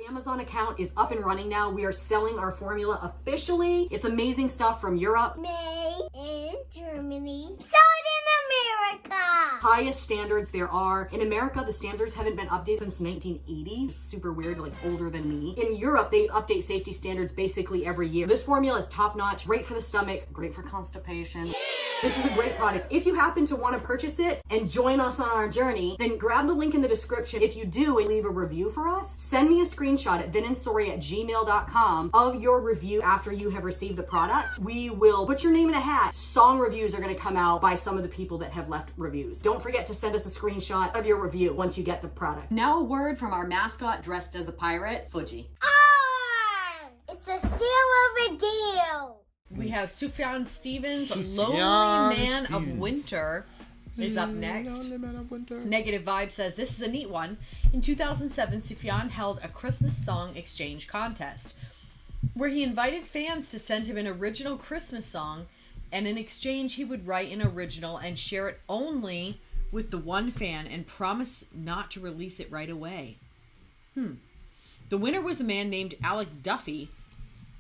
Amazon account is up and running now. We are selling our formula officially. It's amazing stuff from Europe. Made in Germany. Sold in America. Highest standards there are. In America, the standards haven't been updated since 1980. It's super weird, like older than me. In Europe, they update safety standards basically every year. This formula is top notch, great for the stomach, great for constipation. This is a great product. If you happen to want to purchase it and join us on our journey, then grab the link in the description. If you do and leave a review for us, send me a screenshot at vinandsori@gmail.com of your review after you have received the product. We will put your name in a hat. Song reviews are going to come out by some of the people that have left reviews. Don't forget to send us a screenshot of your review once you get the product. Now a word from our mascot dressed as a pirate, Fuji. It's a deal of a deal. We have Sufjan Stevens, Sufjan Lonely Man Stevens. of Winter is up next. Lonely Man of Winter. Negative Vibe says, this is a neat one. In 2007, Sufjan held a Christmas song exchange contest where he invited fans to send him an original Christmas song, and in exchange he would write an original and share it only with the one fan and promise not to release it right away. The winner was a man named Alec Duffy,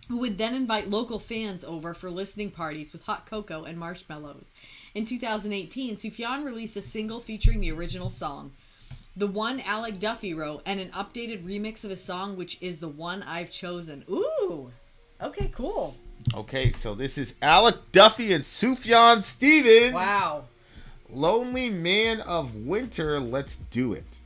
who would then invite local fans over for listening parties with hot cocoa and marshmallows. In 2018, Sufjan released a single featuring the original song, the one Alec Duffy wrote, and an updated remix of a song, which is the one I've chosen. Ooh, okay, cool. Okay, so this is Alec Duffy and Sufjan Stevens. Wow. Lonely Man of Winter. Let's do it.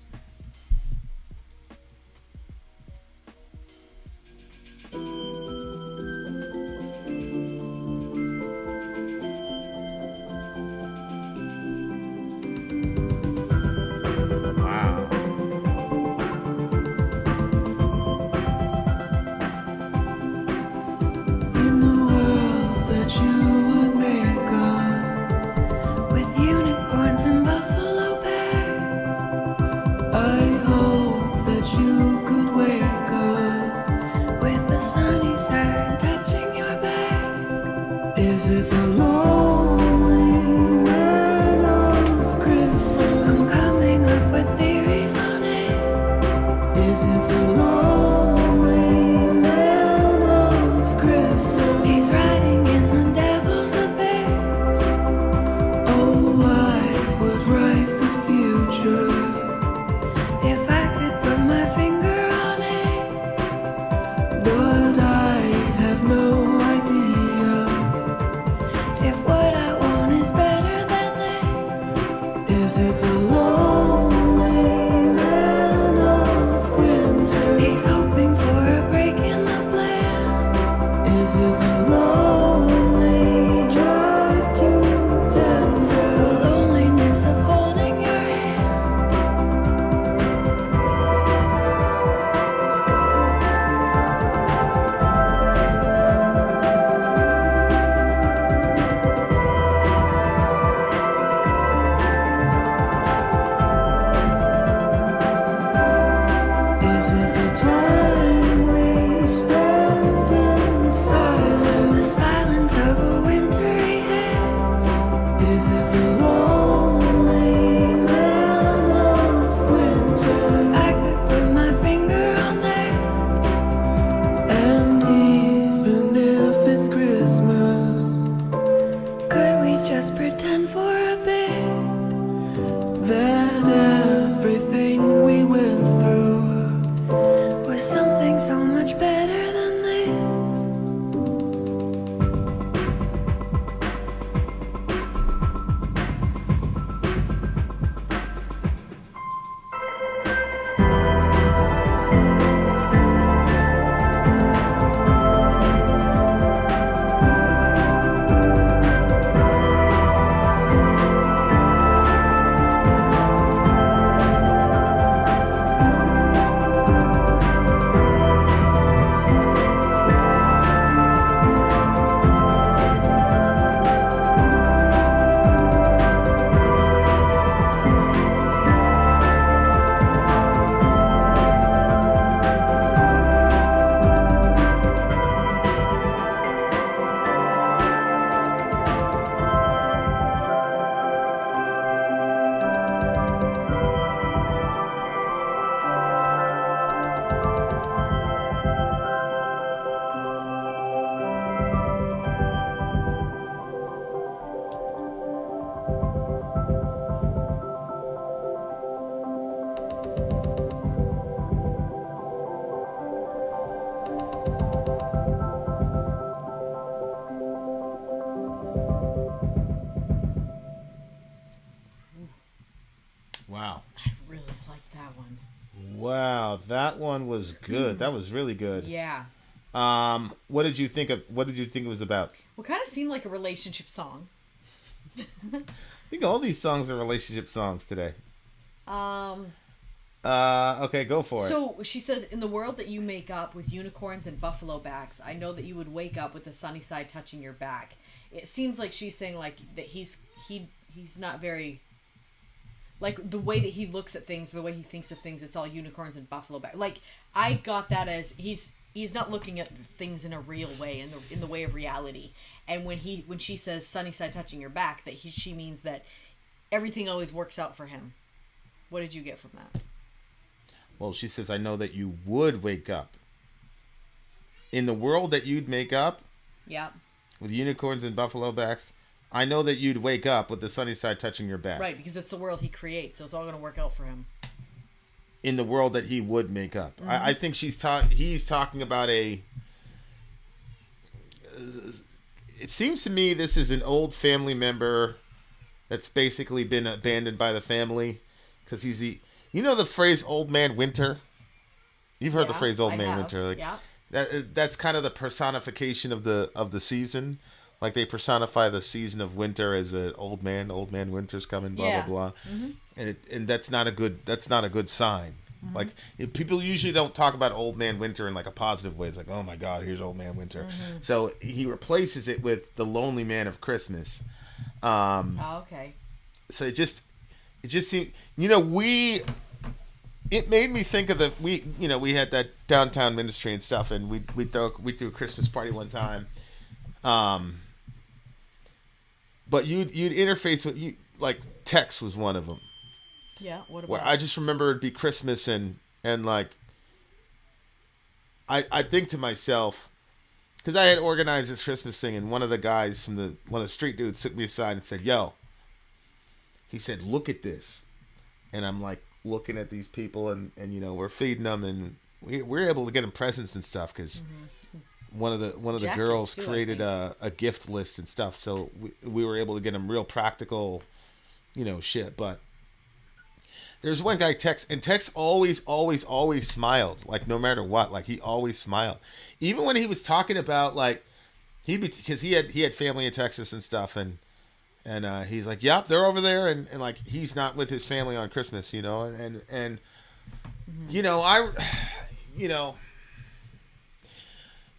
was good. That was really good. Yeah. What did you think it was about? Well, kind of seemed like a relationship song. I think all these songs are relationship songs today. Okay, go for it. So she says, in the world that you make up with unicorns and buffalo backs, I know that you would wake up with the sunny side touching your back. It seems like she's saying like that he's not very, like the way that he looks at things, the way he thinks of things, it's all unicorns and buffalo back. Like I got that as he's not looking at things in a real way, in the way of reality. And when she says sunny side touching your back, that she means that everything always works out for him. What did you get from that? Well, she says, I know that you would wake up. In the world that you'd make up, Yeah. with unicorns and buffalo backs, I know that you'd wake up with the sunny side touching your back. Right, because it's the world he creates, so it's all going to work out for him. In the world that he would make up. Mm-hmm. I think he's talking about it seems to me this is an old family member that's basically been abandoned by the family. Because he's you know the phrase old man winter? You've heard the phrase old man winter. Like, yeah. That's kind of the personification of the season. Like they personify the season of winter as an old man winter's coming, blah blah blah. Mm-hmm. And that's not a good sign. Mm-hmm. Like people usually don't talk about old man winter in like a positive way. It's like, oh my God, here's old man winter. Mm-hmm. So he replaces it with the lonely man of Christmas. Okay. So it just seemed, it made me think of we had that downtown ministry and stuff, and we threw a Christmas party one time. But you'd interface with like Tex was one of them. Yeah, what about? Where I just remember it'd be Christmas and like I think to myself, because I had organized this Christmas thing, and one of the guys one of the street dudes took me aside and said, "Yo," he said, "look at this," and I'm like looking at these people, and we're feeding them, and we're able to get them presents and stuff because. Mm-hmm. One of the girls created a gift list and stuff, so we were able to get them real practical, shit. But there's one guy, Tex, and Tex always smiled, like no matter what, like he always smiled, even when he was talking about like because he had family in Texas and stuff, and he's like, yep, they're over there, and like he's not with his family on Christmas, and mm-hmm.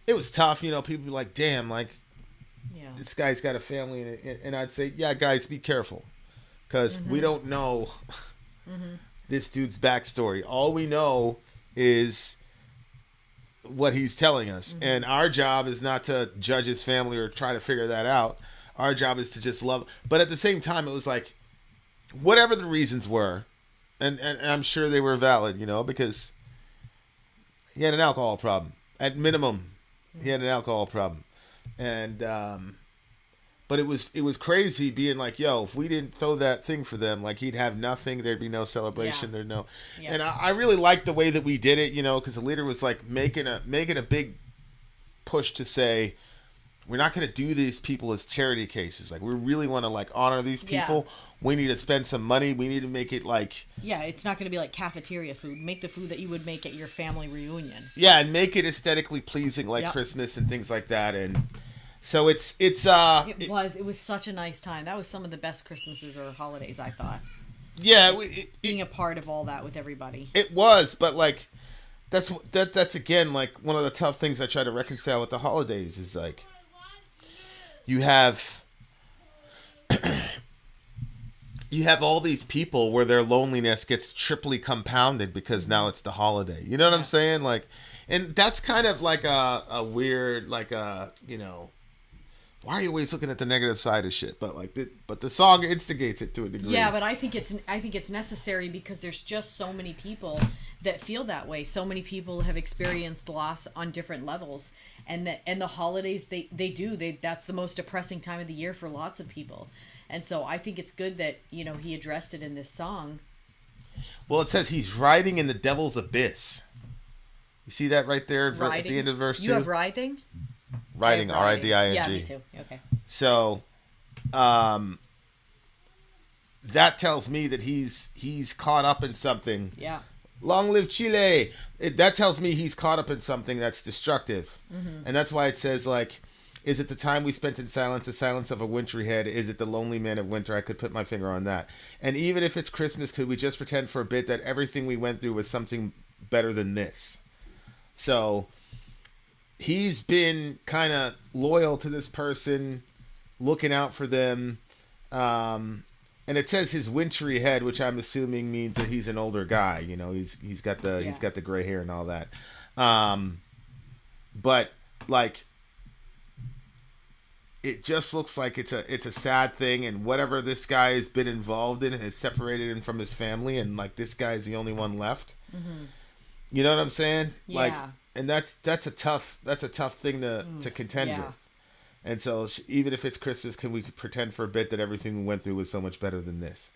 It was tough, people be like, damn, like, this guy's got a family, and I'd say, yeah, guys, be careful, because mm-hmm. we don't know mm-hmm. this dude's backstory. All we know is what he's telling us, mm-hmm. and our job is not to judge his family or try to figure that out. Our job is to just love. But at the same time, it was like, whatever the reasons were, and I'm sure they were valid, because he had an alcohol problem, at minimum. He had an alcohol problem, and but it was crazy being like, yo, if we didn't throw that thing for them, like he'd have nothing. There'd be no celebration. Yeah. There'd no, yeah. And I really liked the way that we did it, because the leader was like making a big push to say, we're not going to do these people as charity cases. Like we really want to like honor these people. Yeah. We need to spend some money. We need to make it like... Yeah, it's not going to be like cafeteria food. Make the food that you would make at your family reunion. Yeah, and make it aesthetically pleasing like Christmas and things like that. And so it was such a nice time. That was some of the best Christmases or holidays, I thought. Yeah. Being a part of all that with everybody. It was, but like that's again like one of the tough things I try to reconcile with the holidays is like you have all these people where their loneliness gets triply compounded because now it's the holiday. You know what I'm saying? Like, and that's kind of like a weird, like why are you always looking at the negative side of shit? But like, the song instigates it to a degree. Yeah, but I think it's necessary because there's just so many people that feel that way. So many people have experienced loss on different levels, and the holidays that's the most depressing time of the year for lots of people. And so I think it's good that, he addressed it in this song. Well, it says he's riding in the devil's abyss. You see that right there at the end of verse 2? You have writhing? Riding, R-I-D-I-N-G. Yeah, me too. Okay. So, that tells me that he's caught up in something. Yeah. Long live Chile. That tells me he's caught up in something that's destructive. And that's why it says, like, is it the time we spent in silence, the silence of a wintry head? Is it the lonely man of winter? I could put my finger on that. And even if it's Christmas, could we just pretend for a bit that everything we went through was something better than this? So he's been kind of loyal to this person, looking out for them. And it says his wintry head, which I'm assuming means that he's an older guy. You know, he's got the gray hair and all that. But like, it just looks like it's a sad thing, and whatever this guy has been involved in has separated him from his family, and like this guy's the only one left. You know what I'm saying? Yeah. Like, and that's a tough thing to contend with. And so even if it's Christmas, can we pretend for a bit that everything we went through was so much better than this?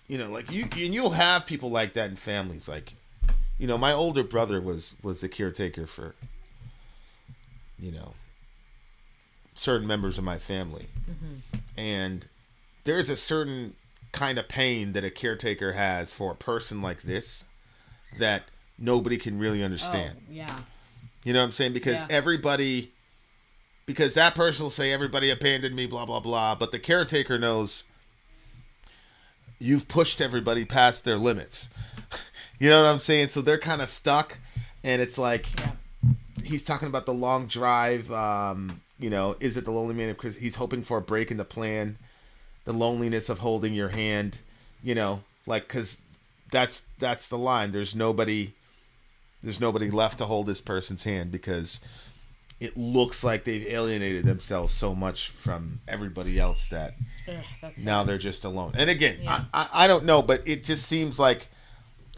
You know, like you'll have people like that in families. Like, you know, my older brother was the caretaker for, you know, certain members of my family. And there's a certain kind of pain that a caretaker has for a person like this that nobody can really understand. Oh, yeah. You know what I'm saying? Because because that person will say everybody abandoned me, blah, blah, blah. But the caretaker knows you've pushed everybody past their limits. You know what I'm saying? So they're kind of stuck. And it's like, he's talking about the long drive. You know, is it the lonely man of Christmas? He's hoping for a break in the plan. The loneliness of holding your hand. You know, like, because that's the line. There's nobody left to hold this person's hand because it looks like they've alienated themselves so much from everybody else that now they're just alone. And again, I don't know, but it just seems like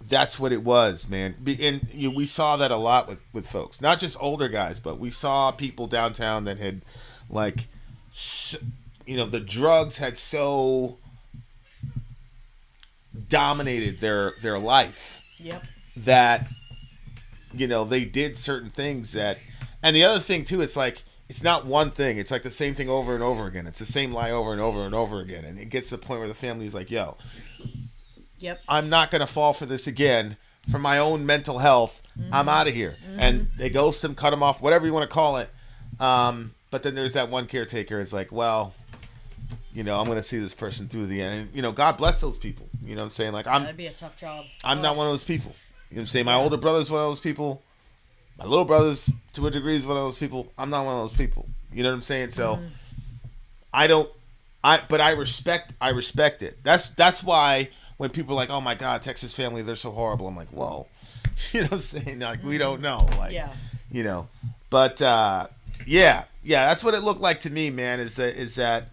that's what it was, man. And we saw that a lot with folks, not just older guys, but we saw people downtown that had, like, you know, the drugs had so dominated their life that, you know, they did certain things that. And the other thing too, it's like, it's not one thing. It's like the same thing over and over again. It's the same lie over and over and over again. And it gets to the point where the family is like, yo, I'm not going to fall for this again. For my own mental health, I'm out of here. And they ghost him, cut him off, whatever you want to call it. But then there's that one caretaker. It's like, well, you know, I'm going to see this person through the end. And, you know, God bless those people. You know what I'm saying? Like, that'd be a tough job. I'm not one of those people. You know what I'm saying? My older brother's one of those people. My little brother's, to a degree, is one of those people. I'm not one of those people. You know what I'm saying? So, but I respect it. That's why when people are like, oh my God, Texas family, they're so horrible. I'm like, whoa. You know what I'm saying? Like, we don't know. Like, you know, but, yeah, that's what it looked like to me, man, is that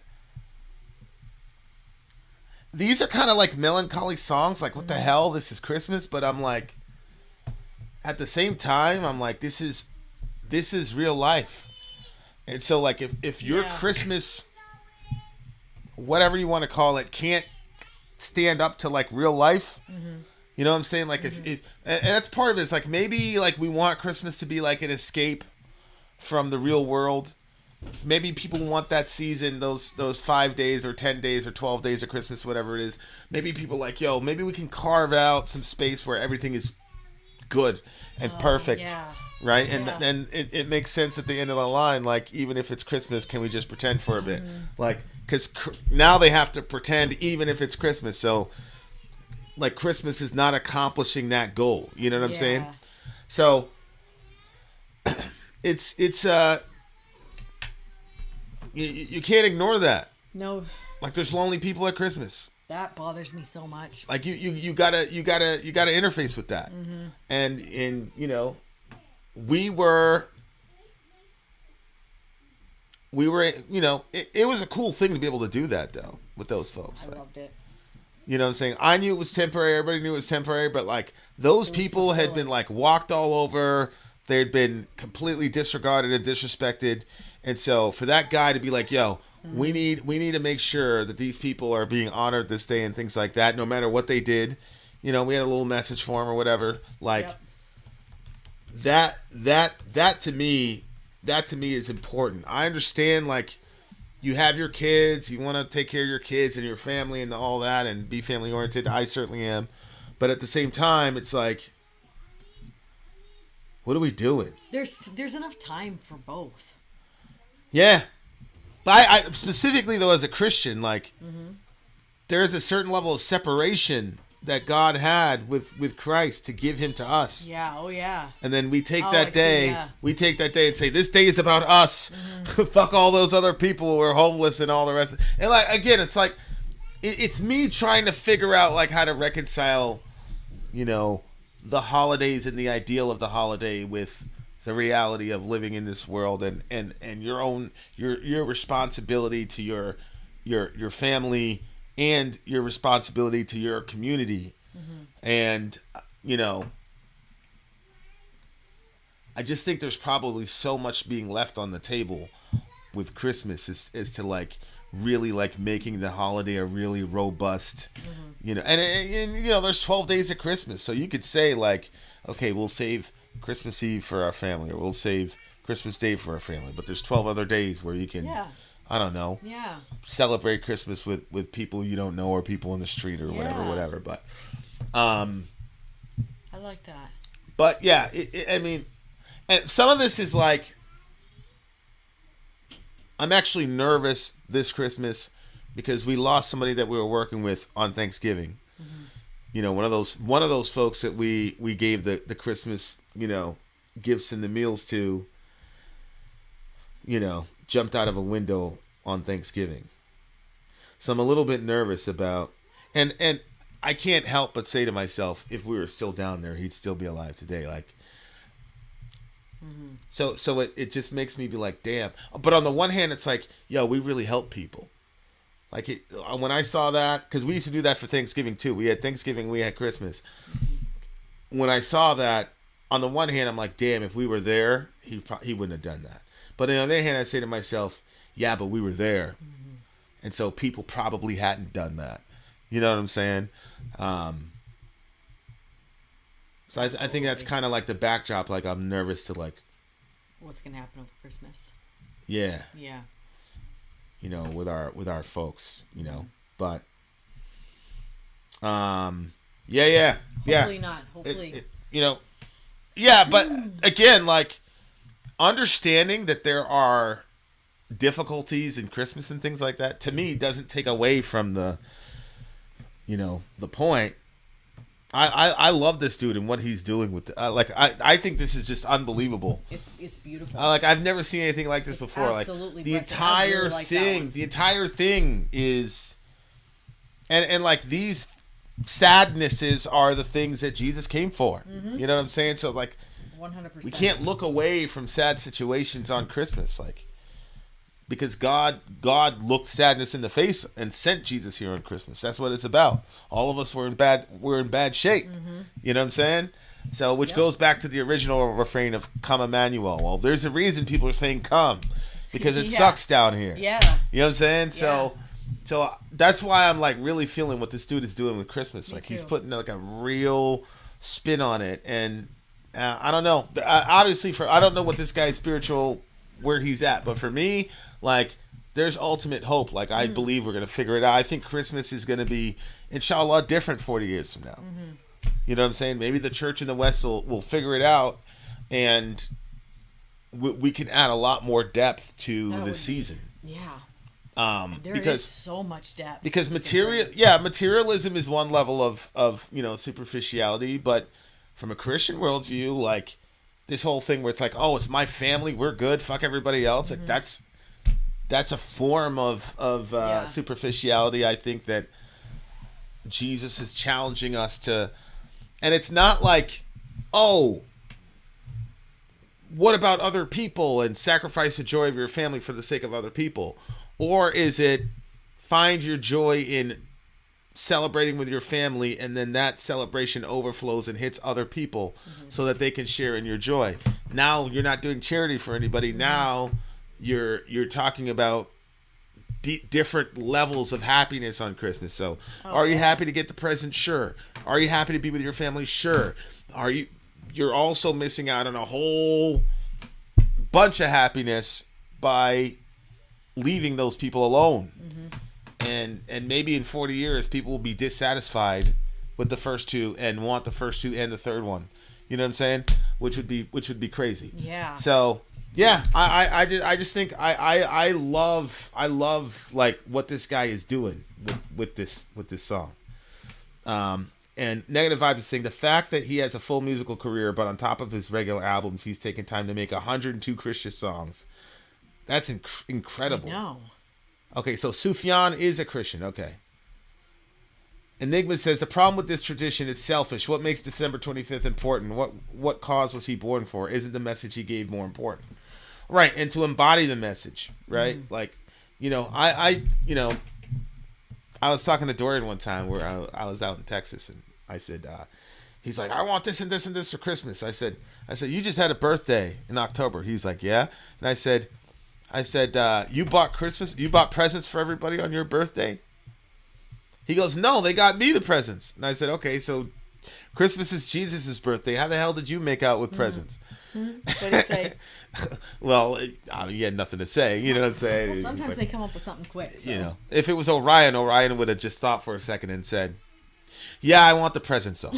these are kind of like melancholy songs. Like, what the hell? This is Christmas. But I'm like, at the same time, I'm like, this is real life. And so, like, if your Christmas, whatever you want to call it, can't stand up to, like, real life, you know what I'm saying? Like, if and that's part of it. It's like, maybe, like, we want Christmas to be like an escape from the real world. Maybe people want that season, those 5 days or 10 days or 12 days of Christmas, whatever it is. Maybe people like, yo, maybe we can carve out some space where everything is good and perfect, right? And then it makes sense at the end of the line, like, even if it's Christmas, can we just pretend for a bit? Like, because now they have to pretend even if it's Christmas. So, like, Christmas is not accomplishing that goal. You know what I'm saying? So it's you can't ignore that. No. Like, there's lonely people at Christmas. That bothers me so much. Like, you gotta interface with that. And you know, we were, you know, it was a cool thing to be able to do that though with those folks. I loved it. You know what I'm saying? I knew it was temporary. Everybody knew it was temporary, but like, those people had been like walked all over. They'd been completely disregarded and disrespected. And so for that guy to be like, yo, we need to make sure that these people are being honored this day and things like that, no matter what they did. You know, we had a little message for him or whatever. Like, that to me is important. I understand, like, you have your kids, you want to take care of your kids and your family and all that and be family oriented. I certainly am. But at the same time, it's like, what are we doing? There's enough time for both. Yeah. But I specifically, though, as a Christian, like, there is a certain level of separation that God had with Christ to give him to us. Yeah, oh yeah. And then we take that day, and say, this day is about us. Fuck all those other people who are homeless and all the rest. And like, again, it's like, it's me trying to figure out like how to reconcile, you know, the holidays and the ideal of the holiday with the reality of living in this world and your own, your responsibility to your family and your responsibility to your community. And, you know, I just think there's probably so much being left on the table with Christmas is to like really like making the holiday a really robust, you know, and you know, there's 12 days of Christmas. So you could say like, okay, we'll save Christmas Eve for our family, or we'll save Christmas Day for our family. But there's 12 other days where you can, I don't know, celebrate Christmas with people you don't know or people in the street or whatever. But, I like that. But yeah, I mean, and some of this is like, I'm actually nervous this Christmas because we lost somebody that we were working with on Thanksgiving. You know, one of those folks that we gave the Christmas, you know, gifts and the meals to, you know, jumped out of a window on Thanksgiving. So I'm a little bit nervous about, and I can't help but say to myself, if we were still down there, he'd still be alive today. Like, so it just makes me be like, damn. But on the one hand, it's like, yo, we really help people. Like when I saw that, because we used to do that for Thanksgiving too. We had Thanksgiving, we had Christmas. When I saw that, on the one hand, I'm like, damn, if we were there, he wouldn't have done that. But on the other hand, I say to myself, yeah, but we were there. And so people probably hadn't done that. You know what I'm saying? So I think that's kind of like the backdrop. Like I'm nervous to like, what's gonna happen over Christmas? Yeah. Yeah. You know, with our folks, you know, but, yeah. Hopefully not. Hopefully. You know, yeah, but again, like understanding that there are difficulties in Christmas and things like that, to me, doesn't take away from the, you know, the point. I love this dude and what he's doing with I think this is just unbelievable. It's beautiful. I've never seen anything like this before. Absolutely, like the entire thing is, and like these sadnesses are the things that Jesus came for. You know what I'm saying? So like, 100%. We can't look away from sad situations on Christmas, like, because God looked sadness in the face and sent Jesus here on Christmas. That's what it's about. All of us were in bad shape. You know what I'm saying? So, which goes back to the original refrain of "Come Emmanuel." Well, there's a reason people are saying "Come," because it sucks down here. Yeah. You know what I'm saying? So that's why I'm like really feeling what this dude is doing with Christmas. Like he's putting like a real spin on it, and I don't know. Obviously, I don't know what this guy's spiritual where he's at, but for me, like, there's ultimate hope. Like, I believe we're gonna figure it out. I think Christmas is gonna be, inshallah, different 40 years from now. You know what I'm saying? Maybe the church in the West will figure it out, and we can add a lot more depth to the season. Yeah. There is so much depth. Because materialism is one level of you know, superficiality, but from a Christian worldview, like this whole thing where it's like, oh, it's my family, we're good, fuck everybody else. Like that's a form of superficiality. I think that Jesus is challenging us to, and it's not like, oh, what about other people and sacrifice the joy of your family for the sake of other people? Or is it find your joy in celebrating with your family, and then that celebration overflows and hits other people so that they can share in your joy? Now you're not doing charity for anybody. Now you're talking about different levels of happiness on Christmas. So are you happy to get the present? Sure. Are you happy to be with your family? Sure. You're also missing out on a whole bunch of happiness by leaving those people alone. And maybe in 40 years, people will be dissatisfied with the first two and want the first two and the third one. You know what I'm saying? Which would be crazy. Yeah. So yeah, I just think I love like what this guy is doing with this song. And Negative Vibe is saying the fact that he has a full musical career, but on top of his regular albums, he's taken time to make 102 Christian songs. That's incredible. No. Okay, so Sufjan is a Christian. Okay. Enigma says the problem with this tradition, it's selfish. What makes December 25th important? What cause was he born for? Isn't the message he gave more important? Right, and to embody the message, right? Like, you know, I was talking to Dorian one time where I was out in Texas, and I said, he's like, I want this and this and this for Christmas. I said, you just had a birthday in October. He's like, yeah. And I said, you bought presents for everybody on your birthday? He goes, no, they got me the presents. And I said, okay, so Christmas is Jesus' birthday. How the hell did you make out with presents? What did he say? Well, he had nothing to say. You know what I'm saying? Well, sometimes they come up with something quick. So. You know, if it was Orion would have just stopped for a second and said, yeah, I want the presents though.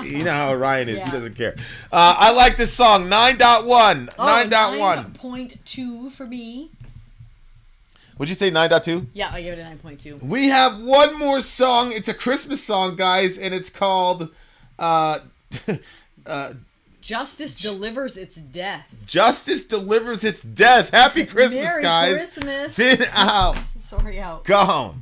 You know how Orion is. Yeah. He doesn't care. I like this song. 9.1. 9.1. 9.2 for me. Would you say 9.2? Yeah, I give it a 9.2. We have one more song. It's a Christmas song, guys, and it's called Justice Delivers Its Death. Justice Delivers Its Death. Happy Christmas, Merry guys. Christmas. Vin out. Sorry out. Go home.